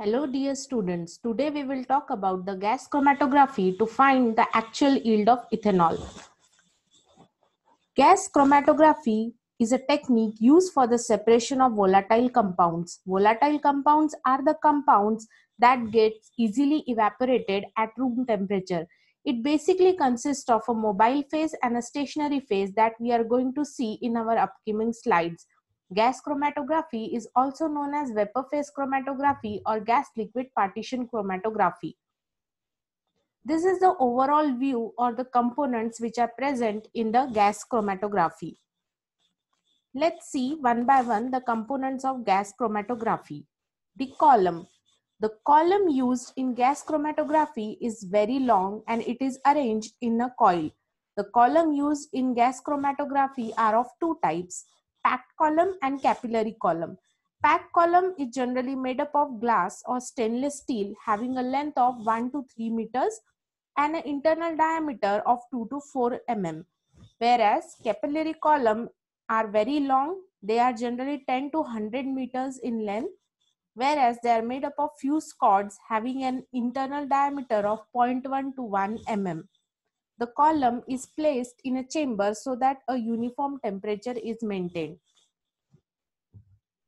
Hello dear students, today we will talk about the gas chromatography to find the actual yield of ethanol. Gas chromatography is a technique used for the separation of volatile compounds. Volatile compounds are the compounds that get easily evaporated at room temperature. It basically consists of a mobile phase and a stationary phase that we are going to see in our upcoming slides. Gas chromatography is also known as vapor phase chromatography or gas liquid partition chromatography. This is the overall view or the components which are present in the gas chromatography. Let's see one by one the components of gas chromatography. The column. The column used in gas chromatography is very long and it is arranged in a coil. The column used in gas chromatography are of two types, packed column and capillary column. Packed column is generally made up of glass or stainless steel having a length of 1 to 3 meters and an internal diameter of 2 to 4 mm. Whereas capillary column are very long, they are generally 10 to 100 meters in length, whereas they are made up of fused cords having an internal diameter of 0.1 to 1 mm. The column is placed in a chamber so that a uniform temperature is maintained.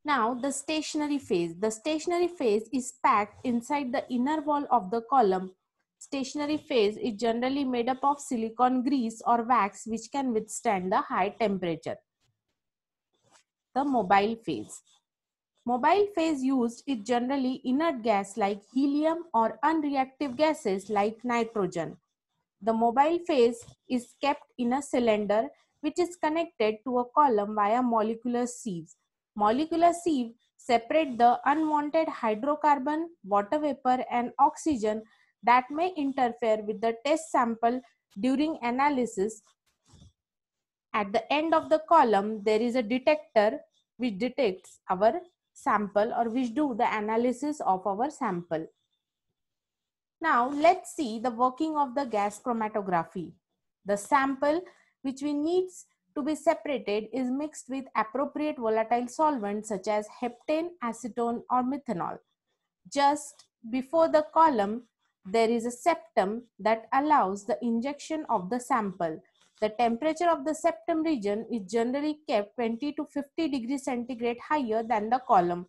Now the stationary phase. The stationary phase is packed inside the inner wall of the column. Stationary phase is generally made up of silicon grease or wax which can withstand the high temperature. The mobile phase. Mobile phase used is generally inert gas like helium or unreactive gases like nitrogen. The mobile phase is kept in a cylinder which is connected to a column via molecular sieves. Molecular sieves separate the unwanted hydrocarbon, water vapor and oxygen that may interfere with the test sample during analysis. At the end of the column, there is a detector which detects our sample or which do the analysis of our sample. Now let's see the working of the gas chromatography. The sample which we needs to be separated is mixed with appropriate volatile solvents such as heptane, acetone or methanol. Just before the column, there is a septum that allows the injection of the sample. The temperature of the septum region is generally kept 20 to 50 degrees centigrade higher than the column.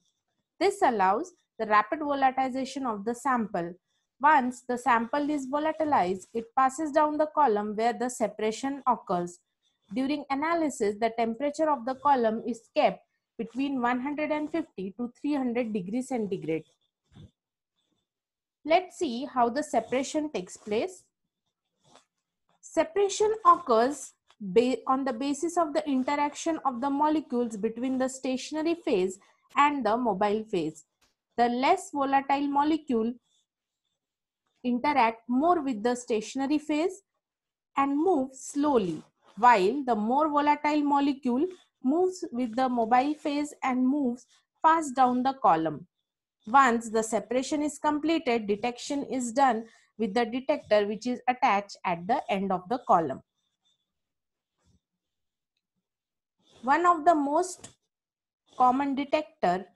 This allows the rapid volatilization of the sample. Once the sample is volatilized, it passes down the column where the separation occurs. During analysis, the temperature of the column is kept between 150 to 300 degrees centigrade. Let's see how the separation takes place. Separation occurs on the basis of the interaction of the molecules between the stationary phase and the mobile phase. The less volatile molecule interact more with the stationary phase and move slowly, while the more volatile molecule moves with the mobile phase and moves fast down the column. Once the separation is completed, detection is done with the detector which is attached at the end of the column. One of the most common detector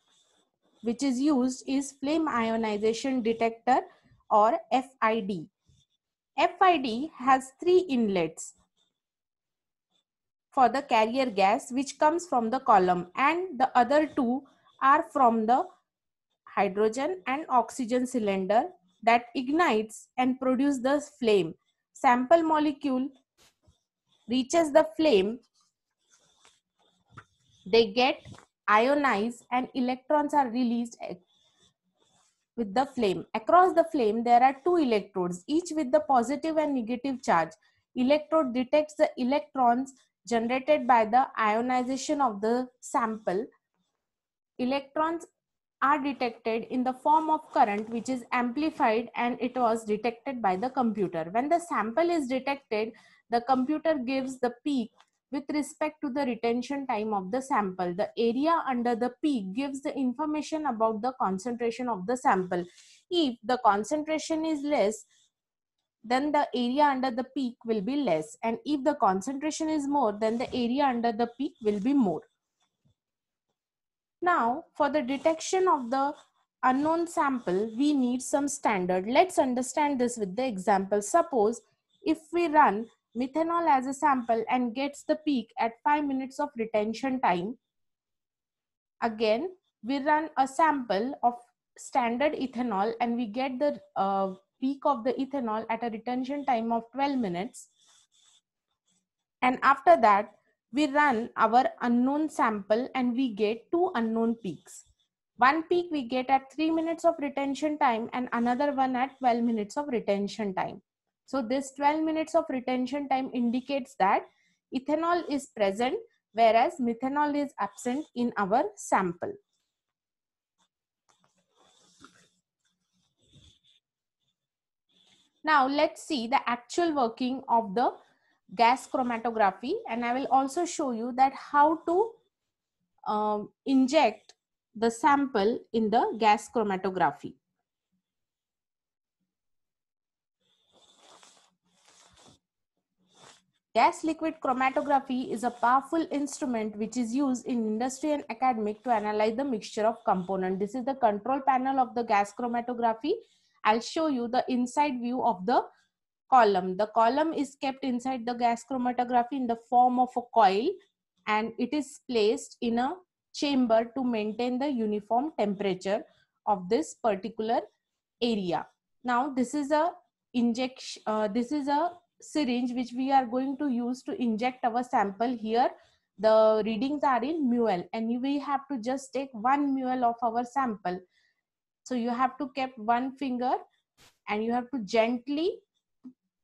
which is used is flame ionization detector or FID. FID has 3 inlets for the carrier gas which comes from the column, and the other 2 are from the hydrogen and oxygen cylinder that ignites and produce the flame. Sample molecule reaches the flame, they get ionized and electrons are released with the flame. Across the flame, there are 2 electrodes, each with the positive and negative charge. Electrode detects the electrons generated by the ionization of the sample. Electrons are detected in the form of current which is amplified and it was detected by the computer. When the sample is detected, the computer gives the peak with respect to the retention time of the sample. The area under the peak gives the information about the concentration of the sample. If the concentration is less, then the area under the peak will be less, and if the concentration is more, then the area under the peak will be more. Now, for the detection of the unknown sample, we need some standard. Let's understand this with the example. Suppose if we run methanol as a sample and gets the peak at 5 minutes of retention time, again we run a sample of standard ethanol and we get the peak of the ethanol at a retention time of 12 minutes, and after that we run our unknown sample and we get two unknown peaks. One peak we get at 3 minutes of retention time and another one at 12 minutes of retention time. So this 12 minutes of retention time indicates that ethanol is present whereas methanol is absent in our sample. Now let's see the actual working of the gas chromatography, and I will also show you that how to inject the sample in the gas chromatography. Gas liquid chromatography is a powerful instrument which is used in industry and academic to analyze the mixture of components. This is the control panel of the gas chromatography. I'll show you the inside view of the column. The column is kept inside the gas chromatography in the form of a coil, and it is placed in a chamber to maintain the uniform temperature of this particular area. Now this is a injection, this is a syringe which we are going to use to inject our sample. Here the readings are in ml and we have to just take 1 ml of our sample. So you have to keep one finger and you have to gently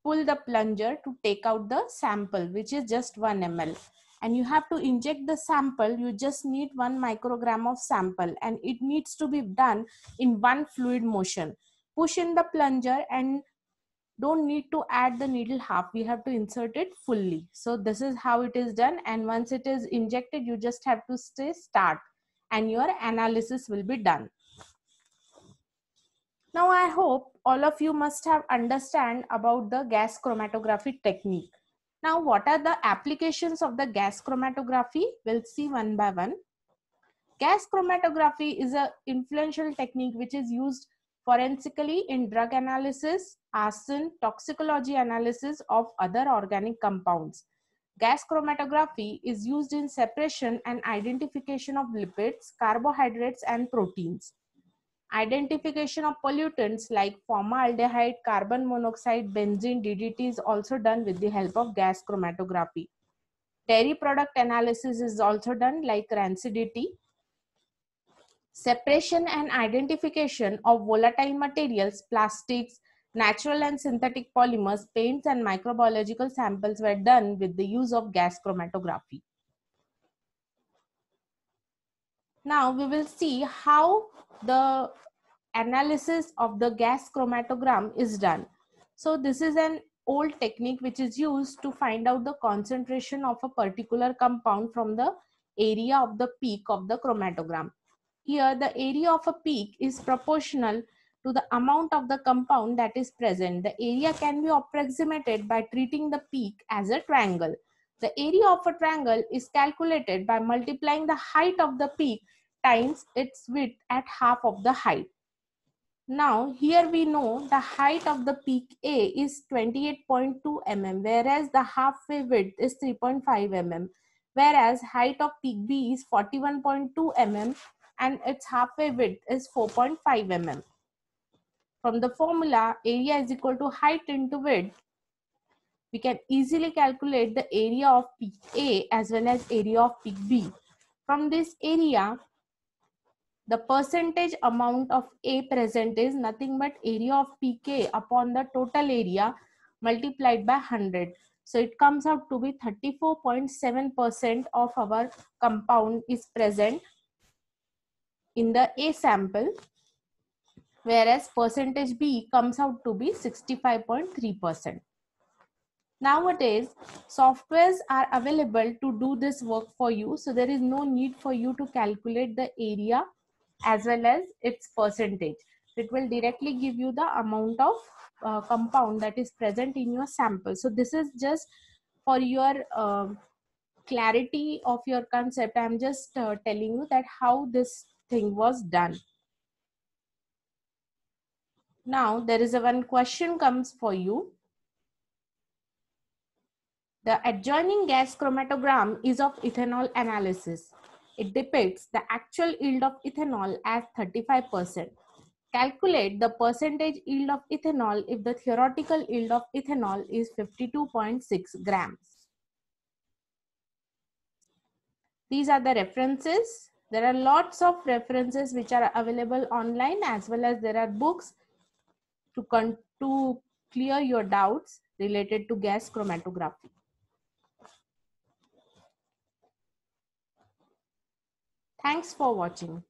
pull the plunger to take out the sample, which is just 1 ml, and you have to inject the sample. You just need 1 microgram of sample and it needs to be done in one fluid motion. Push in the plunger and don't need to add the needle half, we have to insert it fully. So this is how it is done, and once it is injected you just have to say start and your analysis will be done. Now I hope all of you must have understand about the gas chromatography technique. Now what are the applications of the gas chromatography? We'll see one by one. Gas chromatography is an influential technique which is used forensically in drug analysis, arson, toxicology analysis of other organic compounds. Gas chromatography is used in separation and identification of lipids, carbohydrates, and proteins. Identification of pollutants like formaldehyde, carbon monoxide, benzene, DDT is also done with the help of gas chromatography. Dairy product analysis is also done like rancidity. Separation and identification of volatile materials, plastics, natural and synthetic polymers, paints, and microbiological samples were done with the use of gas chromatography. Now we will see how the analysis of the gas chromatogram is done. So this is an old technique which is used to find out the concentration of a particular compound from the area of the peak of the chromatogram. Here the area of a peak is proportional to the amount of the compound that is present. The area can be approximated by treating the peak as a triangle. The area of a triangle is calculated by multiplying the height of the peak times its width at half of the height. Now here we know the height of the peak A is 28.2 mm, whereas the halfway width is 3.5 mm, whereas height of peak B is 41.2 mm and its halfway width is 4.5 mm. From the formula area is equal to height into width, we can easily calculate the area of peak A as well as area of peak B. From this area, the percentage amount of A present is nothing but area of pK upon the total area multiplied by 100. So it comes out to be 34.7% of our compound is present in the A sample, whereas percentage B comes out to be 65.3%. Nowadays, softwares are available to do this work for you. So there is no need for you to calculate the area as well as its percentage. It will directly give you the amount of compound that is present in your sample. So this is just for your clarity of your concept. I'm just telling you that how this thing was done. Now there is a one question comes for you. The adjoining gas chromatogram is of ethanol analysis. It depicts the actual yield of ethanol as 35%. Calculate the percentage yield of ethanol if the theoretical yield of ethanol is 52.6 grams. These are the references. There are lots of references which are available online, as well as there are books to clear your doubts related to gas chromatography. Thanks for watching.